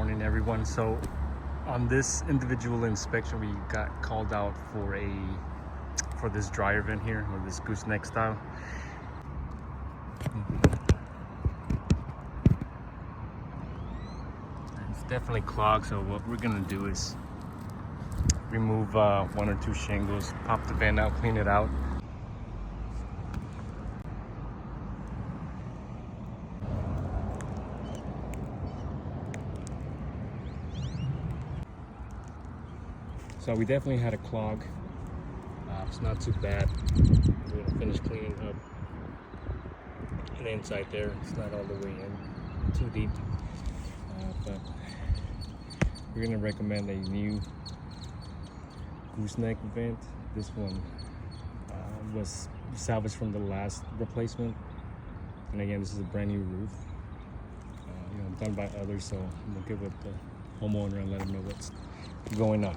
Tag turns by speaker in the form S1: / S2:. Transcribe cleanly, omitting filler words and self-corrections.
S1: morning, everyone. So on this individual inspection, we got called out for this dryer vent here, or this gooseneck style. It's definitely clogged, so what we're gonna do is remove one or two shingles, pop the vent out, clean it out. So we definitely had a clog. It's not too bad. We're gonna finish cleaning up the inside there. It's not all the way in, too deep, but we're gonna recommend a new gooseneck vent. This one was salvaged from the last replacement, and again, this is a brand new roof. Done by others, so we'll get with the homeowner and let him know what's going on.